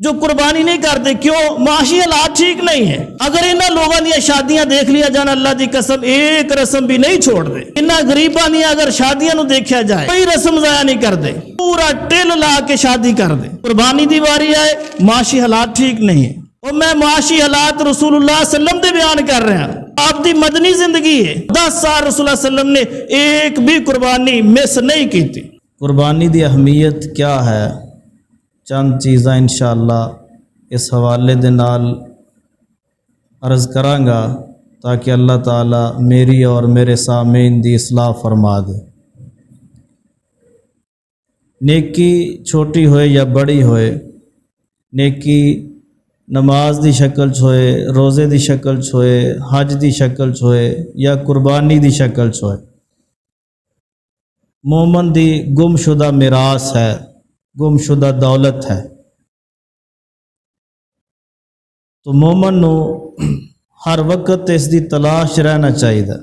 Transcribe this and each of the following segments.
جو قربانی نہیں کرتے کیوں؟ معاشی حالات ٹھیک نہیں ہے۔ اگر انہاں لوگوں دیا شادیاں دیکھ لیا جان، اللہ دی قسم ایک رسم بھی نہیں چھوڑ دے۔ انہاں غریباں دیا اگر شادیاں نو دیکھا جائے کوئی رسم ضائع نہیں کر دے، پورا ٹل لا کے شادی کر دے۔ قربانی دی واری آئے، معاشی حالات ٹھیک نہیں ہے۔ اور میں معاشی حالات رسول اللہ صلی اللہ علیہ وسلم دے بیان کر رہا ہوں۔ آپ دی مدنی زندگی ہے، 10 سال رسول اللہ صلی اللہ علیہ وسلم نے ایک بھی قربانی مس نہیں کی تھی۔ قربانی دی اہمیت کیا ہے؟ چند چیزاں انشاءاللہ اس حوالے دے نال عرض کراں گا تاکہ اللہ تعالی میری اور میرے سامعین دی اصلاح فرما دے۔ نیکی چھوٹی ہوئے یا بڑی ہوئے، نیکی نماز دی شکل چ ہوئے، روزے دی شکل چ ہوئے، حج دی شکل چ ہوئے یا قربانی دی شکل چ ہوئے، مومن دی گم شدہ میراث ہے، گم شدہ دولت ہے۔ تو مومن نو ہر وقت اس دی تلاش رہنا چاہیے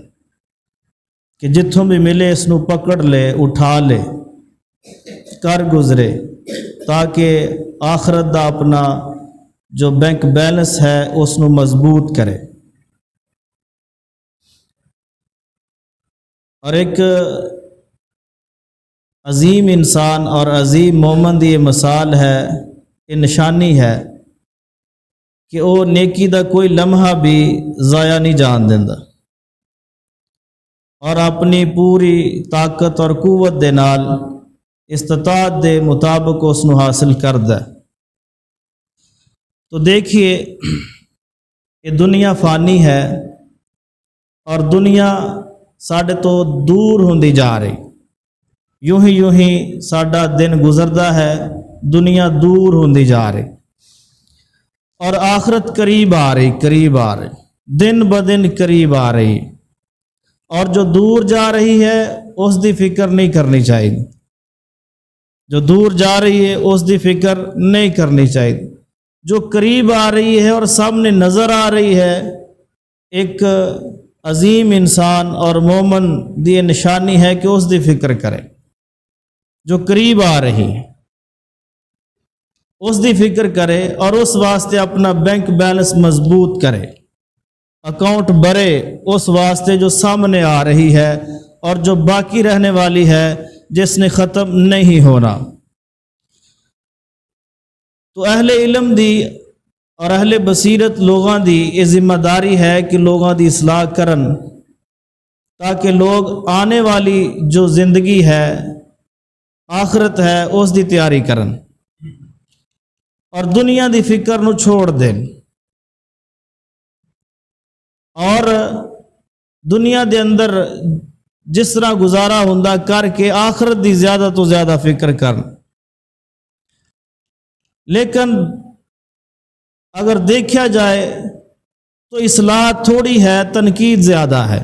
کہ جتھوں بھی ملے اس نو پکڑ لے، اٹھا لے، کر گزرے، تاکہ آخرت دا اپنا جو بینک بیلنس ہے اس نو مضبوط کرے۔ اور ایک عظیم انسان اور عظیم مومن دی یہ مثال ہے، یہ نشانی ہے کہ وہ نیکی دا کوئی لمحہ بھی ضائع نہیں جان دیندا اور اپنی پوری طاقت اور قوت دے نال استطاعت دے مطابق اس نو حاصل کردا ہے۔ تو دیکھیے یہ دنیا فانی ہے اور دنیا ساڈے تو دور ہوندی جا رہی، یوں ہی ساڈا دن گزردا ہے، دنیا دور ہوندی جا رہی اور آخرت قریب آ رہی، دن بدن قریب آ رہی، اور جو دور جا رہی ہے اس دی فکر نہیں کرنی چاہیے، جو دور جا رہی ہے اس دی فکر نہیں کرنی چاہیے۔ جو قریب آ رہی ہے اور سامنے نظر آ رہی ہے، ایک عظیم انسان اور مومن دی نشانی ہے کہ اس دی فکر کرے۔ جو قریب آ رہی ہے اس دی فکر کرے اور اس واسطے اپنا بینک بیلنس مضبوط کرے، اکاؤنٹ بھرے اس واسطے جو سامنے آ رہی ہے اور جو باقی رہنے والی ہے، جس نے ختم نہیں ہونا۔ تو اہل علم دی اور اہل بصیرت لوگاں دی یہ ذمہ داری ہے کہ لوگاں دی اصلاح کرن، تاکہ لوگ آنے والی جو زندگی ہے، آخرت ہے، اس دی تیاری کرن اور دنیا دی فکر نو چھوڑ دیں، اور دنیا دے اندر جس طرح گزارا ہوندا کر کے آخرت دی زیادہ تو زیادہ فکر کرن۔ لیکن اگر دیکھا جائے تو اصلاح تھوڑی ہے، تنقید زیادہ ہے۔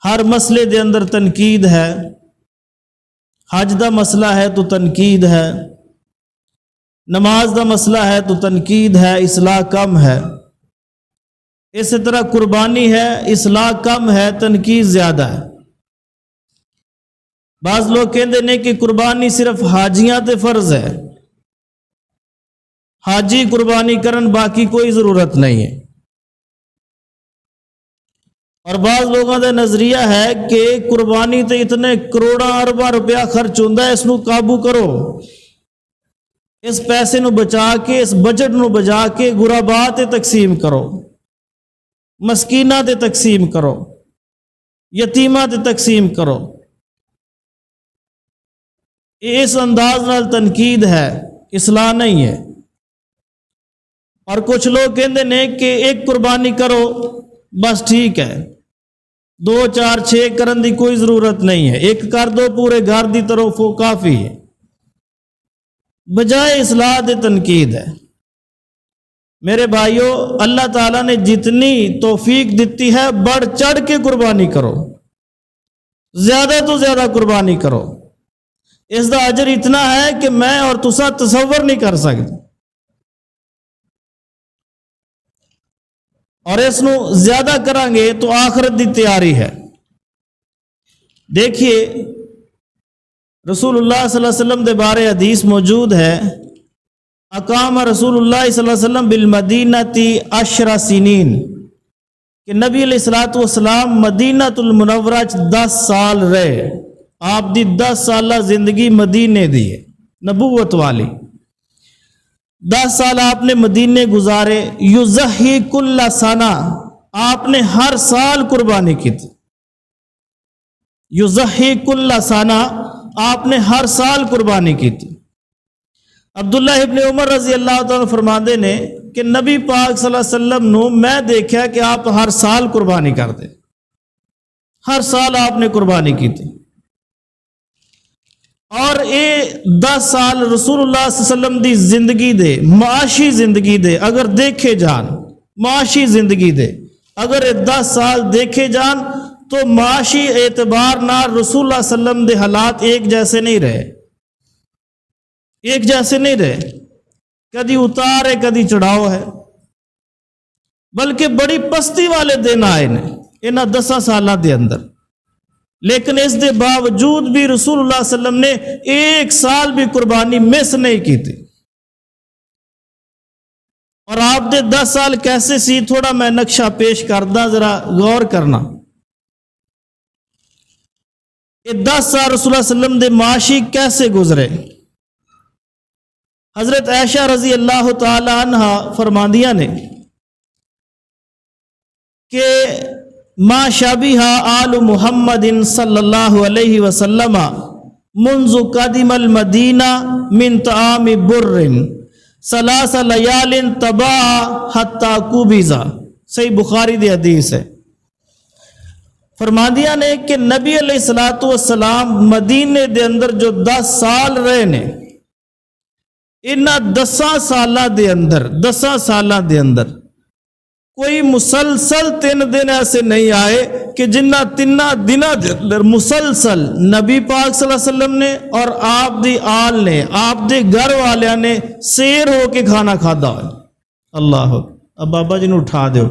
ہر مسئلے دے اندر تنقید ہے، حج دا مسئلہ ہے تو تنقید ہے، نماز دا مسئلہ ہے تو تنقید ہے، اصلاح کم ہے۔ اسی طرح قربانی ہے، اصلاح کم ہے، تنقید زیادہ ہے۔ بعض لوگ کہندے نے کہ قربانی صرف حاجیاں تے فرض ہے، حاجی قربانی کرن باقی کوئی ضرورت نہیں ہے۔ اور بعض لوگوں کا نظریہ ہے کہ قربانی تے اتنے کروڑاں ارباں روپیہ خرچ ہوندہ ہے، اس نو قابو کرو، اس پیسے نو بچا کے، اس بجٹ نو بچا کے غرباء تے تقسیم کرو، مسکینہ تے تقسیم کرو، یتیمہ تے تقسیم کرو۔ اس انداز نال تنقید ہے، اصلاح نہیں ہے۔ اور کچھ لوگ کہندے نے کہ ایک قربانی کرو بس ٹھیک ہے، 2 4 6 کرن دی کوئی ضرورت نہیں ہے، ایک کر دو پورے گھر دی طرف وہ کافی ہے، بجائے اصلاح دے تنقید ہے۔ میرے بھائیو، اللہ تعالیٰ نے جتنی توفیق دیتی ہے بڑھ چڑھ کے قربانی کرو، زیادہ تو زیادہ قربانی کرو۔ اس دا اجر اتنا ہے کہ میں اور تسا تصور نہیں کر سکتے، اور اس نو زیادہ کریں گے تو آخرت دی تیاری ہے۔ دیکھیے رسول اللہ صلی اللہ علیہ وسلم دے بارے حدیث موجود ہے، اقام رسول اللہ صلی اللہ علیہ وسلم بالمدینتی 10 سنین کہ نبی علیہ الصلوۃ والسلام مدینۃ المنورہ 10 سال رہے. آپ دی 10 سالہ زندگی مدینے دی ہے نبوت والی. 10 سال آپ نے مدینے گزارے. یضحی کل سنہ آپ نے ہر سال قربانی کی تھی. یضحی کل سنہ آپ نے ہر سال قربانی کی تھی. عبداللہ ابن عمر رضی اللہ تعالیٰ فرماندے نے کہ نبی پاک صلی اللہ علیہ وسلم نو میں دیکھا کہ آپ ہر سال قربانی کرتے. ہر سال آپ نے قربانی کی تھی. اور یہ 10 سال رسول اللہ صلی اللہ علیہ وسلم دی زندگی دے معاشی زندگی دے اگر دیکھے جان معاشی زندگی دے اگر یہ 10 سال دیکھے جان تو معاشی اعتبار نہ رسول اللہ صلی اللہ علیہ وسلم دے حالات ایک جیسے نہیں رہے. ایک جیسے نہیں رہے. کدی اتار ہے کدی چڑھاؤ ہے. بلکہ بڑی پستی والے دن آئے نے انہاں 10 سالہ دے اندر. لیکن اس دے باوجود بھی رسول اللہ صلی اللہ علیہ وسلم نے ایک سال بھی قربانی مس نہیں کی تھی. اور آپ دے 10 سال کیسے سی تھوڑا میں نقشہ پیش کردہ ذرا غور کرنا. یہ 10 سال رسول اللہ صلی اللہ علیہ وسلم دے معاشی کیسے گزرے. حضرت عائشہ رضی اللہ تعالی عنہ فرماندیاں نے کہ ما شبیہ آل محمد صلی اللہ علیہ وسلم منذ قدم المدینہ من طعام بر 3 لیال تبا حتی قبض. صحیح بخاری دی حدیث ہے. فرماندیاں نے کہ نبی علیہ الصلوۃ والسلام مدینے دے اندر جو 10 سال رہے نے انہاں 10 سالہ دے اندر کوئی مسلسل 3 دن ایسے نہیں آئے کہ جنہ 3 دنوں دے اندر مسلسل نبی پاک صلی اللہ علیہ وسلم نے اور آپ دی آل نے آپ دے گھر والیاں نے سیر ہو کے کھانا کھادا ہوئے. اللہ اب بابا جی نے اٹھا دیو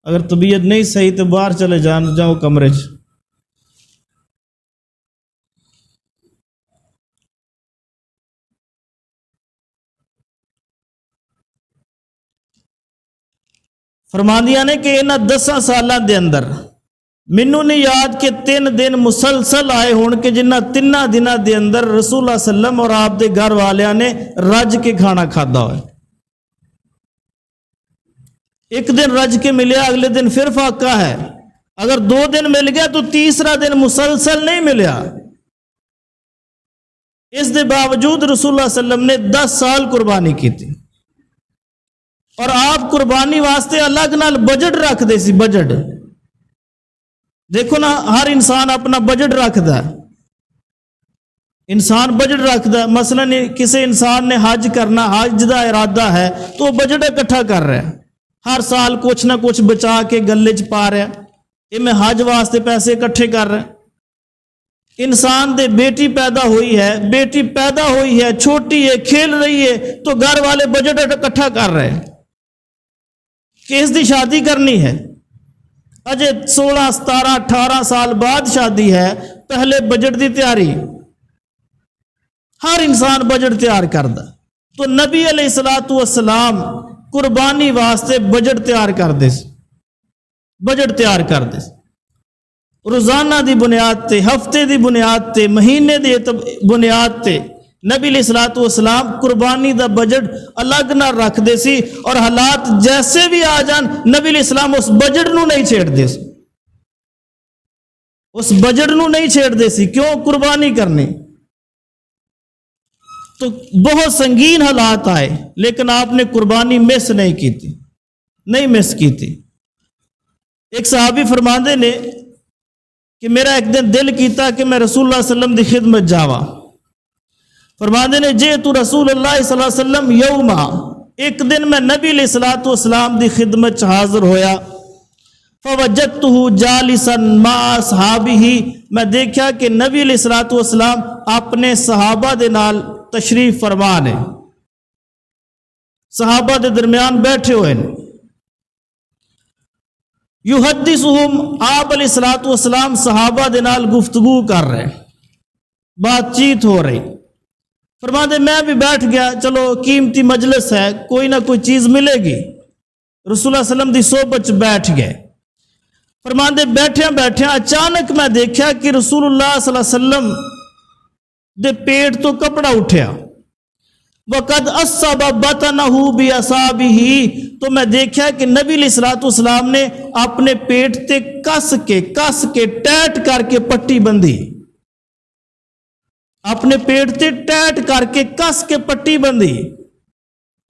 اگر طبیعت نہیں صحیح تو باہر چلے جاؤ کمرے چ. فرماندیاں نے کہ انہاں 10 سالہ دے اندر مینوں نہیں یاد کہ 3 دن مسلسل آئے ہون کہ جنہ 3 دنوں دے اندر رسول اللہ صلی اللہ علیہ وسلم اور آپ دے گھر والیاں نے رج کے کھانا کھادا ہوئے. ایک دن رج کے ملیا اگلے دن پھر فاقہ ہے. اگر 2 دن مل گیا تو تیسرا دن مسلسل نہیں ملیا. اس دے باوجود رسول اللہ صلی اللہ علیہ وسلم نے 10 سال قربانی کی تھی. اور آپ قربانی واسطے الگ نال بجٹ رکھ دے سی. بجٹ دیکھو نا ہر انسان اپنا بجٹ رکھدا ہے. انسان بجٹ رکھدا ہے. مثلا کسی انسان نے حج کرنا حج دا ارادہ ہے تو وہ بجٹ اکٹھا کر رہا ہے. ہر سال کچھ نہ کچھ بچا کے گلے چ پا رہا ہے. یہ میں حج واسطے پیسے اکٹھے کر رہا ہے. انسان دے بیٹی پیدا ہوئی ہے چھوٹی ہے کھیل رہی ہے تو گھر والے بجٹ اکٹھا کر رہے ہیں کہ اس دی شادی کرنی ہے. اجے 16 17 18 سال بعد شادی ہے. پہلے بجٹ دی تیاری ہر انسان بجٹ تیار کردا. تو نبی علیہ الصلوۃ والسلام قربانی واسطے بجٹ تیار کردے روزانہ دی بنیاد تے ہفتے دی بنیاد تے مہینے دی بنیاد تے نبی علیہ الصلوۃ والسلام قربانی دا بجٹ الگ نہ رکھ دے سی. اور حالات جیسے بھی آ جان نبی علیہ السلام اس بجٹ نو نہیں چھیڑ دے سی. اس بجٹ نو نہیں چھیڑ دے سی. کیوں؟ قربانی کرنی. تو بہت سنگین حالات آئے لیکن آپ نے قربانی مس نہیں کی تھی. ایک صحابی فرماندے نے کہ میرا ایک دن دل کیتا کہ میں رسول اللہ صلی اللہ علیہ وسلم دی خدمت جاوا. فرماندے نے جے تو رسول اللہ صلی اللہ علیہ وسلم یوما ایک دن میں نبی علیہ الصلوۃ والسلام دی خدمت حاضر ہویا. فوجدته جالسا مع اصحابہ میں دیکھا کہ نبی علیہ الصلوۃ والسلام اپنے صحابہ دے نال تشریف فرما نے. صحابہ دے درمیان بیٹھے ہوئے ہیں. یحدثہم آپ علیہ الصلوۃ والسلام صحابہ دے نال گفتگو کر رہے ہیں بات چیت ہو رہی. فرماتے میں بھی بیٹھ گیا, چلو قیمتی مجلس ہے, کوئی نہ کوئی چیز ملے گی. رسول اللہ صلی اللہ علیہ وسلم دی صحبت چ بیٹھ گئے. فرماتے بیٹھے اچانک میں دیکھا کہ رسول اللہ صلی اللہ علیہ وسلم دے پیٹ تو کپڑا اٹھیا. وقد اصاب بطنہ باصابعہ, تو میں دیکھا کہ نبی علیہ الصلوۃ والسلام نے اپنے پیٹ تے کس کے ٹیٹ کر کے پٹی بندھی. اپنے پیٹ تے ٹیٹ کر کے کس کے پٹی بندھی.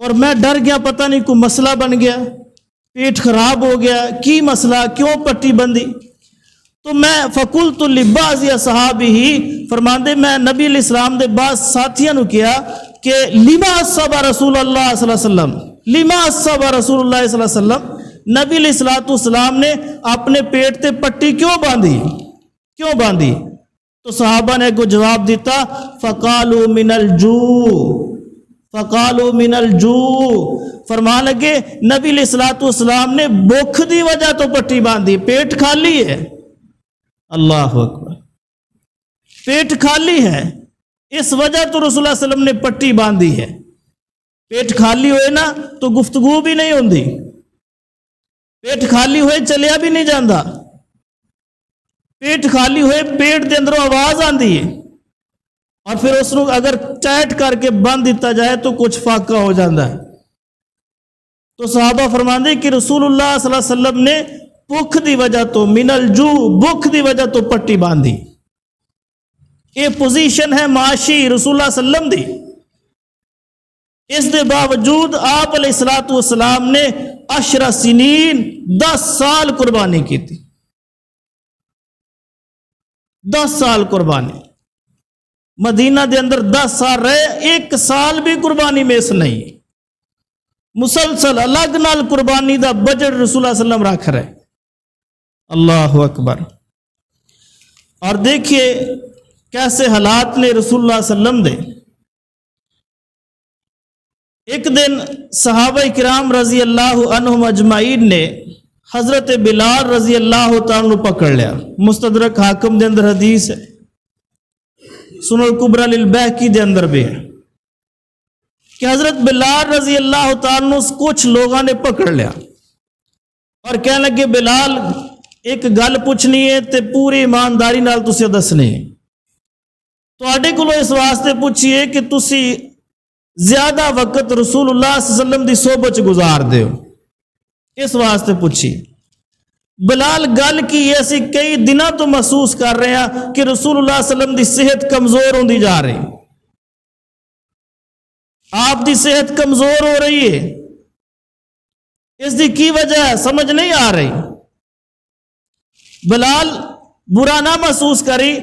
اور میں ڈر گیا, پتہ نہیں کوئی مسئلہ بن گیا, پیٹ خراب ہو گیا, کی مسئلہ, کیوں پٹی بندھی. تو میں فقلت لبعض اصحابہ, فرماندے میں نبی علیہ السلام دے بعض ساتھیاں نو کیا کہ لما اصاب رسول اللہ صلی اللہ علیہ وسلم, لما اصاب رسول اللہ صلی اللہ علیہ وسلم, نبی علیہ الصلوۃ والسلام نے اپنے پیٹ تے پٹی کیوں باندھی. تو صحابہ نے کو جواب دیتا, فقالوا من الجوع, فرمان لگے نبی علیہ الصلوۃ والسلام نے بھوک دی وجہ تو پٹی باندھی, پیٹ خالی ہے. اللہ اکبر, پیٹ خالی ہے, اس وجہ تو رسول اللہ صلی اللہ علیہ وسلم نے پٹی باندھی ہے. پیٹ خالی ہوئے نا تو گفتگو بھی نہیں ہوندی, پیٹ خالی ہوئے چلیا بھی نہیں جاندہ, پیٹ خالی ہوئے پیٹ دے اندروں آواز آندی ہے, اور پھر اس کو اگر ٹائٹ کر کے بند دیتا جائے تو کچھ فاقہ ہو جاندہ ہے. تو صحابہ فرماندے کہ رسول اللہ صلی اللہ علیہ وسلم نے بھوک دی وجہ تو من الجوع, بھوک دی وجہ تو پٹی باندھی. یہ پوزیشن ہے معاشی رسول اللہ صلی اللہ علیہ وسلم دی. اس دے باوجود آپ علیہ الصلوۃ والسلام نے 10 سنین 10 سال قربانی کی تھی. 10 سال قربانی, مدینہ دے اندر 10 سال رہے, 1 سال بھی قربانی میس نہیں. مسلسل الگ نال قربانی دا بجٹ رسول اللہ صلی اللہ علیہ وسلم رکھ رہے. اللہ اکبر. اور دیکھیے کیسے حالات نے رسول اللہ صلی اللہ علیہ وسلم دے. ایک دن صحابہ کرام رضی اللہ عنہم اجمعین نے حضرت بلال رضی اللہ تعالیٰ عنہ پکڑ لیا. مستدرک حاکم دے اندر حدیث ہے, سنن الکبریٰ للبیہقی دے اندر بھی ہے کہ حضرت بلال رضی اللہ تعالیٰ عنہ کچھ لوگوں نے پکڑ لیا اور کہنے لگے بلال ایک گل پوچھنی ہے تے پوری ایمانداری نال تسی دسنی ہے. تواڈے کولوں اس واسطے پوچھیے کہ تسی زیادہ وقت رسول اللہ صلی اللہ علیہ وسلم دی صحبت گزار دیو, اس واسطے پوچھی. بلال گل کی ایسی کئی دنوں تو محسوس کر رہے ہیں کہ رسول اللہ صلی اللہ علیہ وسلم دی صحت کمزور ہوندی جا رہی, آپ دی صحت کمزور ہو رہی ہے. اس دی کی وجہ ہے سمجھ نہیں آ رہی. بلال برا نہ محسوس کری,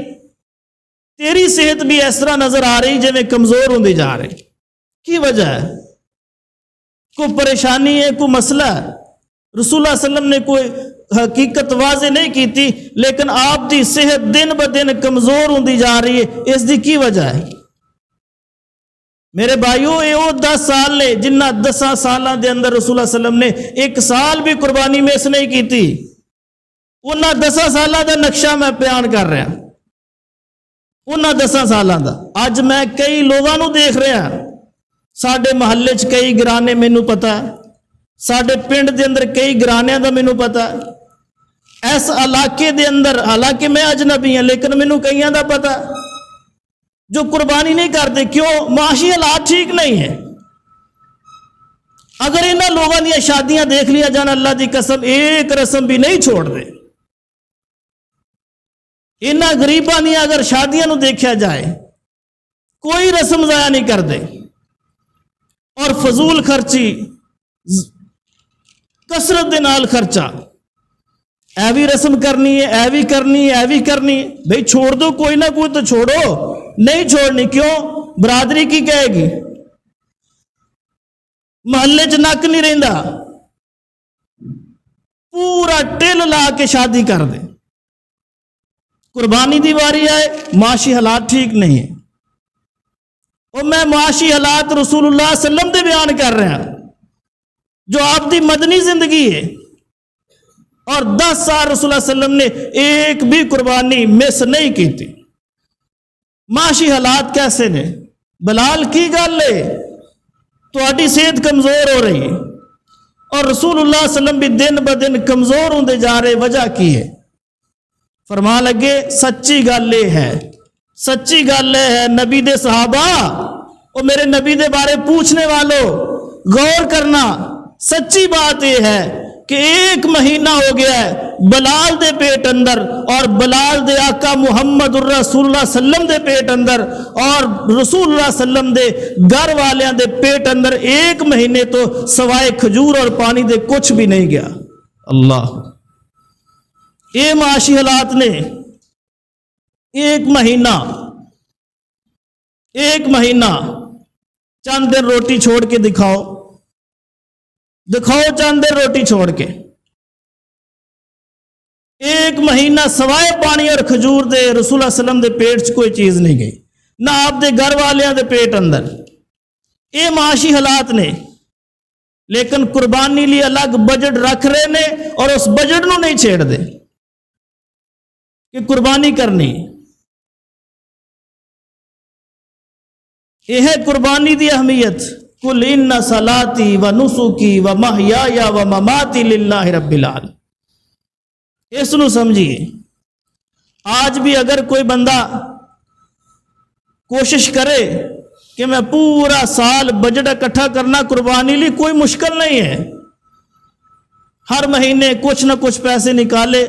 تیری صحت بھی اس طرح نظر آ رہی جے میں کمزور ہوندی جا رہی. کی وجہ ہے, کوئی پریشانی ہے, کوئی مسئلہ ہے. رسول اللہ صلی اللہ علیہ وسلم نے کوئی حقیقت واضح نہیں کی تھی, لیکن آپ دی صحت دن ب دن کمزور ہوندی جا رہی ہے, اس دی کی وجہ ہے. میرے بھائیو یہ وہ 10 سال نے جنہ 10 سالوں دے اندر رسول اللہ صلی اللہ علیہ وسلم نے 1 سال بھی قربانی میس نہیں کی تھی. انہاں 10 سالوں دا نقشہ میں بیان کر رہا, انہاں 10 سالوں دا. اج میں کئی لوگوں نو دیکھ رہا, ساڈے محلے چ کئی گرانے مینوں پتا ہے, ساڈے پنڈ دے اندر کئی گرانیاں دا مینوں پتا ہے. اس علاقے دے اندر حالانکہ میں اجنبی ہوں لیکن مینوں کئیاں دا پتا ہے جو قربانی نہیں کرتے. کیوں؟ معاشی حالات ٹھیک نہیں ہیں. اگر انہاں لوگوں دی شادیاں دیکھ لیا جان, اللہ دی قسم ایک رسم بھی نہیں چھوڑ دے. انہاں غریباں دی اگر شادیاں نو دیکھا جائے کوئی رسم ضائع نہیں کر دے, اور فضول خرچی کثرت دے نال خرچہ, اے بھی رسم کرنی ہے, اے بھی کرنی ہے, اے بھی کرنی ہے. بھئی چھوڑ دو, کوئی نہ کوئی تو چھوڑو. نہیں چھوڑنی, کیوں؟ برادری کی کہے گی, محلے چ نک نہیں رہندا, پورا ٹل لا کے شادی کر دے. قربانی دی واری آئے, معاشی حالات ٹھیک نہیں ہے. اور میں معاشی حالات رسول اللہ صلی اللہ علیہ وسلم دے بیان کر رہا جو آپ دی مدنی زندگی ہے, اور 10 سال رسول اللہ صلی اللہ علیہ وسلم نے ایک بھی قربانی مس نہیں کی تھی. معاشی حالات کیسے نے؟ بلال کی گل ہے تہاڈی صحت کمزور ہو رہی ہے اور رسول اللہ صلی اللہ علیہ وسلم بھی دن ب دن کمزور ہوندے جا رہے، وجہ کی ہے؟ فرمان لگے سچی گل یہ ہے، سچی گل یہ ہے نبی دے صحابہ اور میرے نبی دے بارے پوچھنے والوں غور کرنا، سچی بات یہ ہے کہ 1 مہینہ ہو گیا ہے بلال دے پیٹ اندر اور بلال دے آقا محمد الرسول اللہ صلی اللہ علیہ وسلم دے پیٹ اندر اور رسول اللہ صلی اللہ علیہ وسلم دے گھر والیاں دے پیٹ اندر 1 مہینے تو سوائے کھجور اور پانی دے کچھ بھی نہیں گیا۔ اللہ، یہ معاشی حالات نے 1 مہینہ چند دن روٹی چھوڑ کے دکھاؤ چند دن روٹی چھوڑ کے 1 مہینہ سوائے پانی اور کھجور دے رسول اللہ صلی اللہ علیہ وسلم دے پیٹ چ کوئی چیز نہیں گئی، نہ آپ دے گھر والیاں دے پیٹ اندر۔ یہ معاشی حالات نے، لیکن قربانی لیے الگ بجٹ رکھ رہے نے اور اس بجٹ نو نہیں چھیڑ دے کہ قربانی کرنی۔ یہ ہے قربانی دی اہمیت۔ قل ان صلاتی و نسکی و محیایا و مماتی للہ رب العالمین۔ اس نو سمجھیے، آج بھی اگر کوئی بندہ کوشش کرے کہ میں پورا سال بجٹ اکٹھا کرنا قربانی لی، کوئی مشکل نہیں ہے۔ ہر مہینے کچھ نہ کچھ پیسے نکالے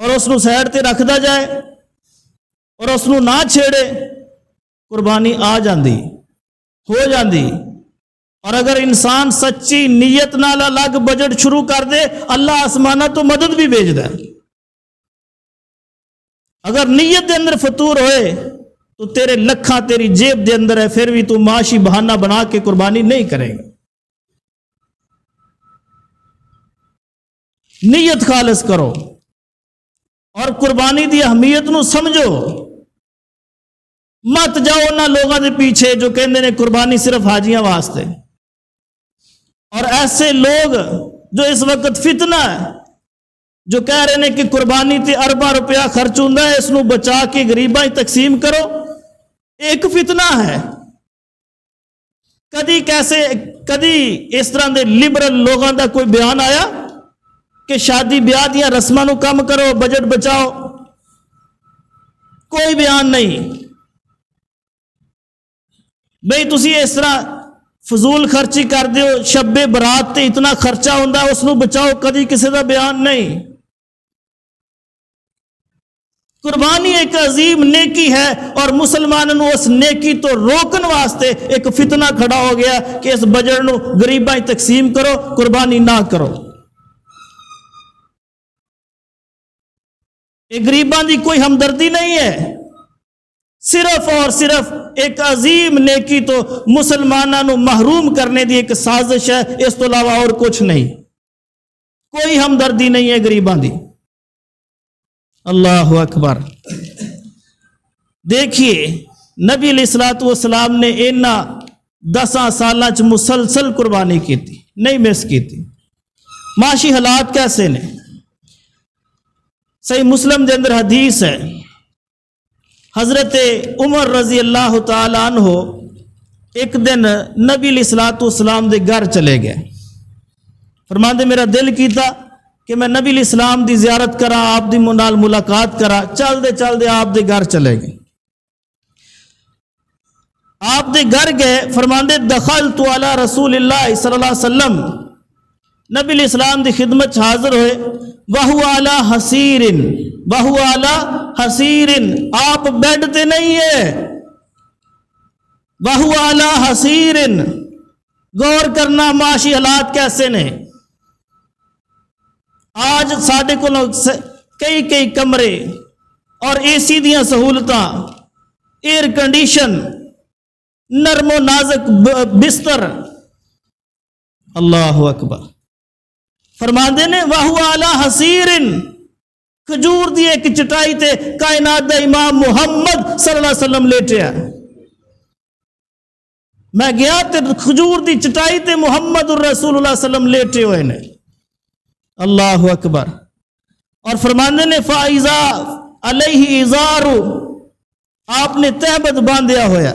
اور اس نو سائڈ تے رکھدا جائے اور اس نو نہ چھیڑے، قربانی آ جاندی، ہو جاندی۔ اور اگر انسان سچی نیت نال الگ بجٹ شروع کر دے، اللہ آسمانہ تو مدد بھی بھیج دے۔ اگر نیت دے اندر فطور ہوئے تو تیرے لکھاں تیری جیب دے اندر ہے، پھر بھی تو معاشی بہانہ بنا کے قربانی نہیں کرے گا۔ نیت خالص کرو اور قربانی دی اہمیت نو سمجھو۔ مت جاؤ نہ لوگوں دے پیچھے جو کہندے نے قربانی صرف حاجیاں واسطے، اور ایسے لوگ جو اس وقت فتنہ ہے، جو کہہ رہے ہیں کہ قربانی تے ارباں روپیہ خرچ ہوندا ہے، اس نو بچا کے غریباں ہی تقسیم کرو، ایک فتنہ ہے۔ کدی اس طرح دے لبرل لوگوں دا کوئی بیان آیا کہ شادی بیاہ دیاں رسماں نو کم کرو، بجٹ بچاؤ؟ کوئی بیان نہیں۔ بھئی تسی اس طرح فضول خرچی کر دیو، شب برات تے اتنا خرچہ ہوندا اس نو بچاؤ، کدی کسی دا بیان نہیں۔ قربانی ایک عظیم نیکی ہے اور مسلمانوں اس نیکی تو روکن واسطے ایک فتنہ کھڑا ہو گیا کہ اس بجٹ نو غریباں تقسیم کرو، قربانی نہ کرو۔ یہ غریباں دی کوئی ہمدردی نہیں ہے، صرف اور صرف ایک عظیم نیکی تو مسلمانوں محروم کرنے دی ایک سازش ہے، اس تو علاوہ اور کچھ نہیں۔ کوئی ہمدردی نہیں ہے غریباں دی۔ اللہ اکبر۔ دیکھیے نبی علیہ الصلوۃ والسلام نے اینا 10 سالاں چ مسلسل قربانی کی تھی، نہیں مس کی تھی۔ معاشی حالات کیسے نے؟ صحیح مسلم دے اندر حدیث ہے، حضرت عمر رضی اللہ تعالی عنہ ایک دن نبی علیہ الصلوۃ والسلام دے گھر چلے گئے۔ فرماندے میرا دل کیتا کہ میں نبی علیہ السلام دی زیارت کرا، آپ دی نال ملاقات کرا۔ چل دے آپ دے گھر چلے گئے۔ آپ دے گھر گئے، فرماندے دخلت علی رسول اللہ صلی اللہ علیہ وسلم، نبی علیہ السلام دی خدمت حاضر ہوئے، وہو علی حسیر، آپ بیڈ تے نہیں ہے، وہو علی حسیر۔ غور کرنا معاشی حالات کیسے نے۔ آج ساڈے کو کئی کمرے اور اے سی دیاں سہولتاں، ایئر کنڈیشن، نرم و نازک بستر۔ اللہ اکبر۔ فرماندے نے وہو علی حسیر، کھجور دی ایک چٹائی تے کائنات دا امام محمد صلی اللہ علیہ وسلم لیٹیا۔ میں گیا تے کھجور دی چٹائی تے محمد الرسول اللہ صلی اللہ علیہ وسلم لیٹے ہوئے نے۔ اللہ اکبر۔ اور فرماندے نے فائزہ علیہ ازار، آپ نے تہبت باندھیا ہویا،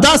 10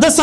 10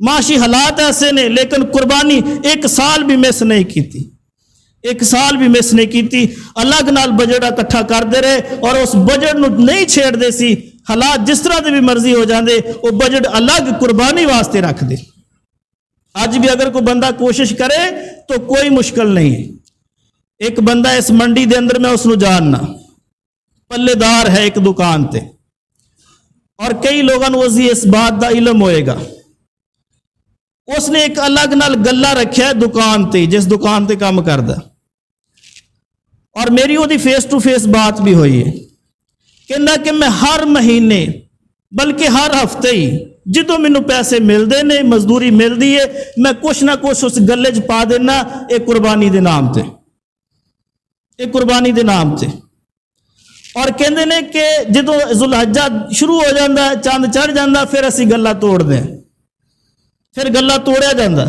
معاشی حالات ایسے نے لیکن قربانی ایک سال بھی مس نہیں کی تھی، ایک سال بھی مس نہیں کی تھی۔ الگ نال بجٹ اکٹھا کر دے رہے اور اس بجٹ نو نہیں چھیڑ دے سی، حالات جس طرح دے بھی مرضی ہو جاندے وہ بجٹ الگ قربانی واسطے رکھ دے۔ آج بھی اگر کوئی بندہ کوشش کرے تو کوئی مشکل نہیں ہے۔ ایک بندہ اس منڈی دے اندر میں اس نو جاننا پلے دار ہے ایک دکان تے، اور کئی لوگوں کو اس بات دا علم ہوئے گا، اس نے ایک الگ نال گلا رکھیا ہے دکان تے، جس دکان تے کام کردا، اور میری وہ دی فیس ٹو فیس بات بھی ہوئی ہے کہ میں ہر مہینے بلکہ ہر ہفتے ہی جدوں مینوں پیسے ملدے نے، مزدوری ملدی ہے، میں کچھ نہ کچھ اس گلے چ پا دینا ایک قربانی دے نام تے، ایک قربانی دے نام تے۔ اور کہندے نے کہ جدوں ذوالحجہ شروع ہو جاندا، چاند چڑھ جاندا، پھر اسی گلا توڑ دیں، پھر گلا توڑیا جاندا،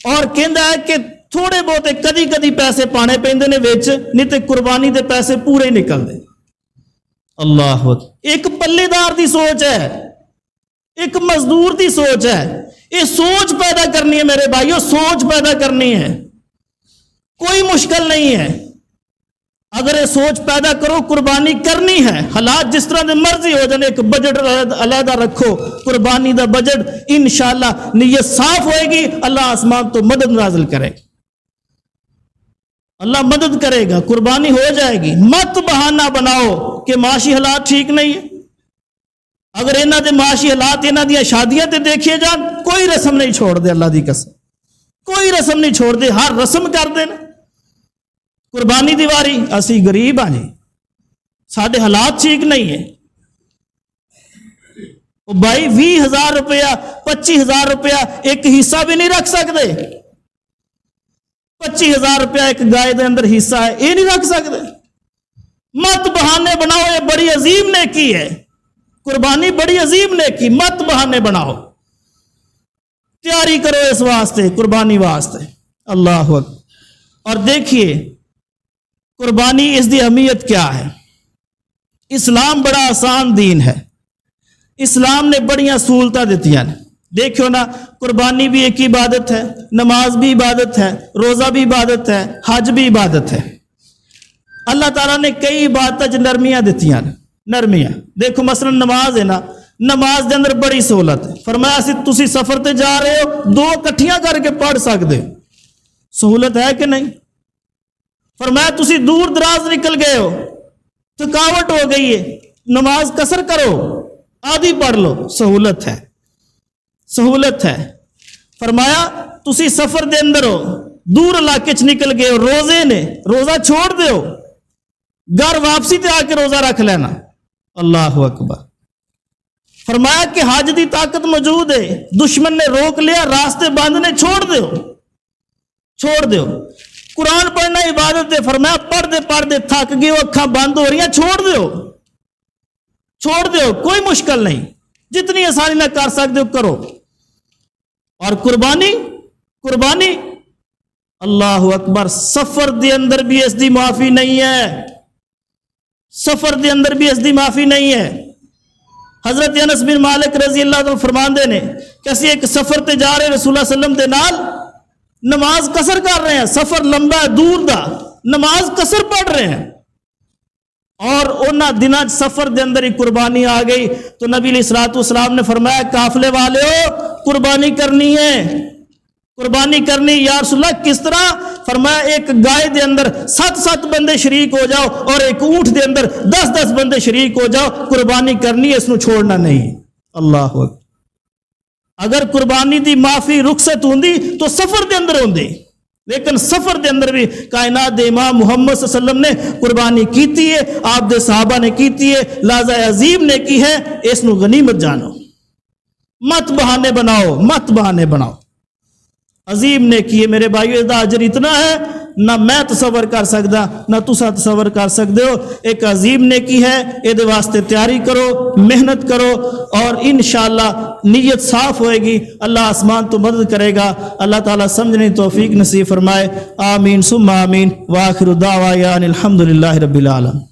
اور کہندا ہے کہ تھوڑے بہتے کدی کدی پیسے پانے پیندے نے وچ، نہیں تے قربانی دے پیسے پورے نکل دے۔ اللہ اکبر، ایک پلے دار دی سوچ ہے، ایک مزدور دی سوچ ہے۔ یہ سوچ پیدا کرنی ہے میرے بھائیو، سوچ پیدا کرنی ہے، کوئی مشکل نہیں ہے۔ اگر یہ سوچ پیدا کرو قربانی کرنی ہے، حالات جس طرح دے مرضی ہو جانے، ایک بجٹ علیحدہ رکھو قربانی دا بجٹ، انشاءاللہ نیت صاف ہوئے گی، اللہ آسمان تو مدد نازل کرے گا، اللہ مدد کرے گا، قربانی ہو جائے گی۔ مت بہانہ بناؤ کہ معاشی حالات ٹھیک نہیں ہے۔ اگر انہاں دے معاشی حالات انہاں دی شادیاں تے دیکھیے جان، کوئی رسم نہیں چھوڑ دے، اللہ دی قسم کوئی رسم نہیں چھوڑ دے، ہر رسم کر دے نا۔ قربانی دیواری اسی غریب ہاں جی، ساڈے حالات ٹھیک نہیں ہے۔ بھائی 20,000 روپیہ 25,000 روپیہ ایک حصہ بھی نہیں رکھ سکتے، 25,000 روپیہ ایک گائے دے اندر حصہ ہے، یہ نہیں رکھ سکتے۔ مت بہانے بناؤ، یہ بڑی عظیم نیکی ہے، قربانی بڑی عظیم نیکی، مت بہانے بناؤ، تیاری کرو اس واسطے، قربانی واسطے۔ اللہ اکبر۔ اور دیکھیے قربانی اس دی اہمیت کیا ہے۔ اسلام بڑا آسان دین ہے، اسلام نے بڑیاں سہولتیں دیتی ہیں۔ دیکھو نا، قربانی بھی ایک عبادت ہے، نماز بھی عبادت ہے، روزہ بھی عبادت ہے، حج بھی عبادت ہے۔ اللہ تعالیٰ نے کئی عبادتیں نرمیاں دیتی ہیں، نرمیاں۔ دیکھو مثلا نماز ہے نا، نماز دے اندر بڑی سہولت ہے۔ فرمایا تسی سفر تے جا رہے ہو، 2 اکٹھیاں کر کے پڑھ سکتے ہو، سہولت ہے کہ نہیں؟ فرمایا تسی دور دراز نکل گئے ہو، تھکاوٹ ہو گئی ہے، نماز قصر کرو، آدھی پڑھ لو، سہولت ہے، سہولت ہے۔ فرمایا تسی سفر دے اندر ہو، دور علاقے چ نکل گئے ہو، روزے نے، روزہ چھوڑ دیو، گھر واپسی تے آ کے روزہ رکھ لینا۔ اللہ اکبر۔ فرمایا کہ حج دی طاقت موجود ہے، دشمن نے روک لیا، راستے بند نے، چھوڑ دیو، چھوڑ دیو۔ قرآن پڑھنا عبادت ہے، فرمایا پڑھ دے تھک گئے ہو، اکھاں بند ہو رہی ہیں، چھوڑ دیو، چھوڑ دیو، کوئی مشکل نہیں، جتنی آسانی نہ کر سکتے ہو کرو۔ اور قربانی، قربانی اللہ اکبر، سفر دے اندر بھی اس دی معافی نہیں ہے، سفر دے اندر بھی اس دی معافی نہیں ہے۔ حضرت انس بن مالک رضی اللہ عنہ فرماندے نے کہ اسی ایک سفر تے جا رہے رسول اللہ صلی اللہ علیہ وسلم دے نال، نماز قصر کر رہے ہیں، سفر لمبا ہے، دور دا، نماز قصر پڑھ رہے ہیں، اور انہاں دناں سفر دے اندر ہی قربانی آ گئی تو نبی علیہ الصلوۃ والسلام نے فرمایا قافلے والے ہو قربانی کرنی ہے، قربانی کرنی۔ یا رسول اللہ کس طرح؟ فرمایا ایک گائے دے اندر 7 بندے شریک ہو جاؤ اور ایک اونٹ دے اندر 10 بندے شریک ہو جاؤ، قربانی کرنی ہے، اس نو چھوڑنا نہیں۔ اللہ اکبر۔ اگر قربانی دی معافی رخصت ہوندی تو سفر دے اندر ہوندی، لیکن سفر دے اندر بھی کائنات دے امام محمد صلی اللہ علیہ وسلم نے قربانی کیتی ہے، آپ دے صحابہ نے کیتی ہے، لہذا عظیم نے کی ہے، اس نو غنیمت جانو، مت بہانے بناؤ، مت بہانے بناؤ، عظیم نے کی ہے میرے بھائیو۔ اس دا اجر اتنا ہے نہ میں تصور کر سکتا، نہ تسا تصور کر سکتے ہو، ایک عظیم نے کی ہے۔ یہ واسطے تیاری کرو، محنت کرو، اور انشاءاللہ نیت صاف ہوئے گی، اللہ آسمان تو مدد کرے گا۔ اللہ تعالیٰ سمجھنے توفیق نصیب فرمائے، آمین ثم آمین، وآخر دعوانا الحمدللہ رب العالمین۔